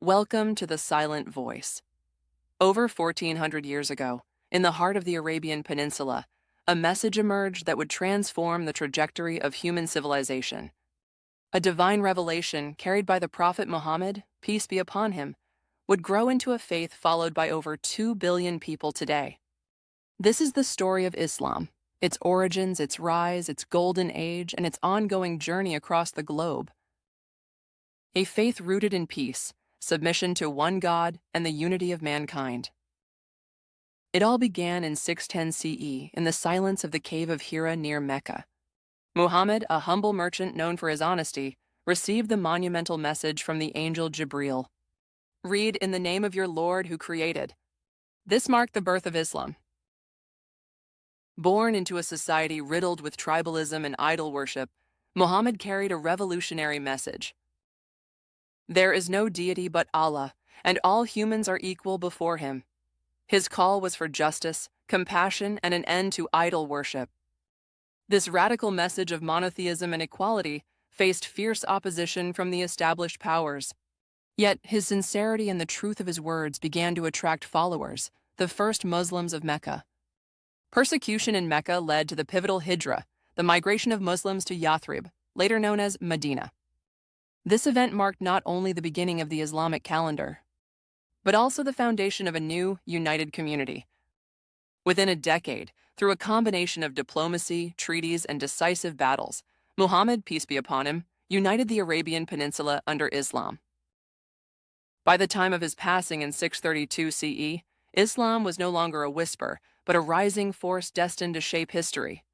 Welcome to the Silent Voice. Over 1400 years ago, in the heart of the Arabian Peninsula, a message emerged that would transform the trajectory of human civilization. A divine revelation carried by the Prophet Muhammad, peace be upon him, would grow into a faith followed by over 2 billion people today. This is the story of Islam, its origins, its rise, its golden age, and its ongoing journey across the globe. A faith rooted in peace, submission to one God, and the unity of mankind. It all began in 610 CE in the silence of the cave of Hira near Mecca. Muhammad, a humble merchant known for his honesty, received the monumental message from the angel Jibril. Read in the name of your Lord who created. This marked the birth of Islam. Born into a society riddled with tribalism and idol worship, Muhammad carried a revolutionary message. There is no deity but Allah, and all humans are equal before him. His call was for justice, compassion, and an end to idol worship. This radical message of monotheism and equality faced fierce opposition from the established powers. Yet his sincerity and the truth of his words began to attract followers, the first Muslims of Mecca. Persecution in Mecca led to the pivotal Hijra, the migration of Muslims to Yathrib, later known as Medina. This event marked not only the beginning of the Islamic calendar, but also the foundation of a new, united community. Within a decade, through a combination of diplomacy, treaties, and decisive battles, Muhammad, peace be upon him, united the Arabian Peninsula under Islam. By the time of his passing in 632 CE, Islam was no longer a whisper, but a rising force destined to shape history.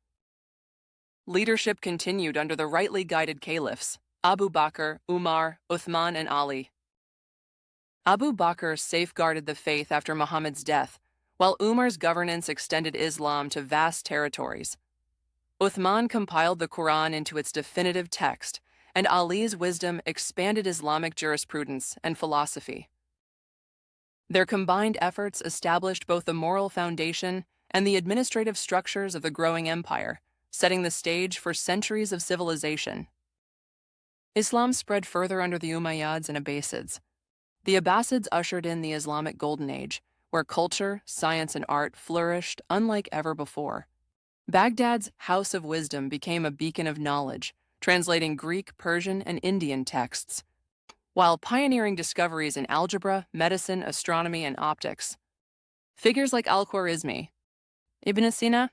Leadership continued under the rightly guided caliphs, Abu Bakr, Umar, Uthman, and Ali. Abu Bakr safeguarded the faith after Muhammad's death, while Umar's governance extended Islam to vast territories. Uthman compiled the Quran into its definitive text, and Ali's wisdom expanded Islamic jurisprudence and philosophy. Their combined efforts established both the moral foundation and the administrative structures of the growing empire, setting the stage for centuries of civilization. Islam spread further under the Umayyads and Abbasids. The Abbasids ushered in the Islamic Golden Age, where culture, science, and art flourished unlike ever before. Baghdad's House of Wisdom became a beacon of knowledge, translating Greek, Persian, and Indian texts, while pioneering discoveries in algebra, medicine, astronomy, and optics. Figures like Al-Khwarizmi, Ibn Sina,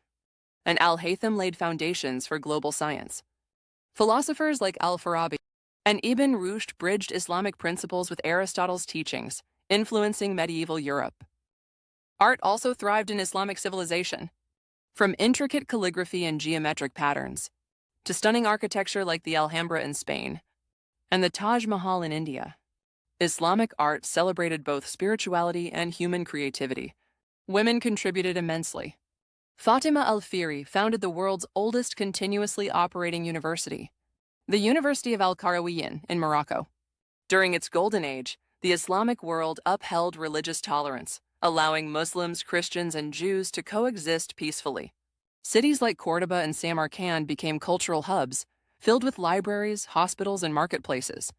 and Al-Haytham laid foundations for global science. Philosophers like Al-Farabi and Ibn Rushd bridged Islamic principles with Aristotle's teachings, influencing medieval Europe. Art also thrived in Islamic civilization, from intricate calligraphy and geometric patterns to stunning architecture like the Alhambra in Spain and the Taj Mahal in India. Islamic art celebrated both spirituality and human creativity. Women contributed immensely. Fatima al-Fihri founded the world's oldest continuously operating university, the University of Al-Qarawiyyin in Morocco. During its golden age, the Islamic world upheld religious tolerance, allowing Muslims, Christians, and Jews to coexist peacefully. Cities like Cordoba and Samarkand became cultural hubs, filled with libraries, hospitals, and marketplaces.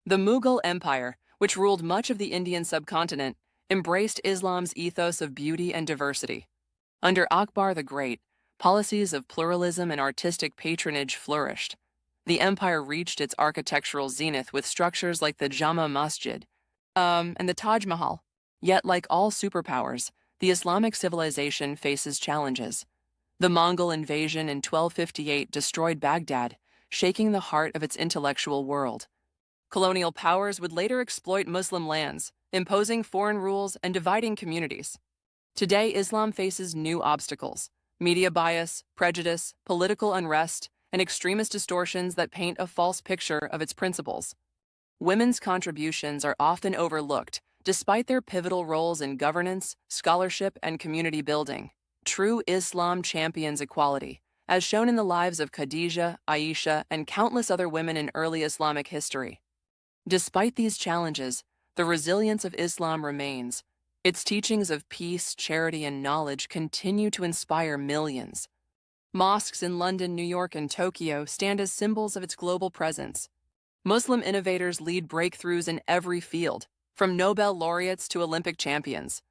The Mughal Empire, which ruled much of the Indian subcontinent, embraced Islam's ethos of beauty and diversity. Under Akbar the Great, policies of pluralism and artistic patronage flourished. The empire reached its architectural zenith with structures like the Jama Masjid and the Taj Mahal. Yet, like all superpowers, the Islamic civilization faces challenges. The Mongol invasion in 1258 destroyed Baghdad, shaking the heart of its intellectual world. Colonial powers would later exploit Muslim lands, imposing foreign rules and dividing communities. Today, Islam faces new obstacles: media bias, prejudice, political unrest, and extremist distortions that paint a false picture of its principles. Women's contributions are often overlooked, despite their pivotal roles in governance, scholarship, and community building. True Islam champions equality, as shown in the lives of Khadija, Aisha, and countless other women in early Islamic history. Despite these challenges, the resilience of Islam remains. Its teachings of peace, charity, and knowledge continue to inspire millions. Mosques in London, New York, and Tokyo stand as symbols of its global presence. Muslim innovators lead breakthroughs in every field, from Nobel laureates to Olympic champions.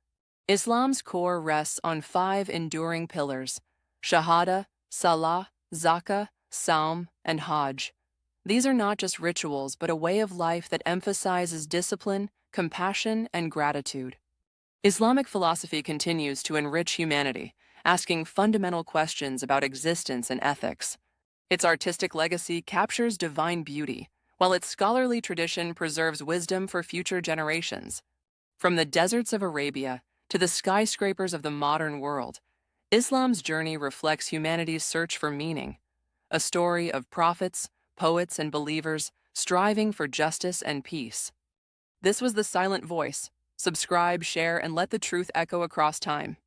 Islam's core rests on 5 enduring pillars: Shahada, Salah, Zakah, Saum, and Hajj. These are not just rituals, but a way of life that emphasizes discipline, compassion, and gratitude. Islamic philosophy continues to enrich humanity, asking fundamental questions about existence and ethics. Its artistic legacy captures divine beauty, while its scholarly tradition preserves wisdom for future generations. From the deserts of Arabia to the skyscrapers of the modern world, Islam's journey reflects humanity's search for meaning, a story of prophets, poets, and believers striving for justice and peace. This was The Silent Voice. Subscribe, share, and let the truth echo across time.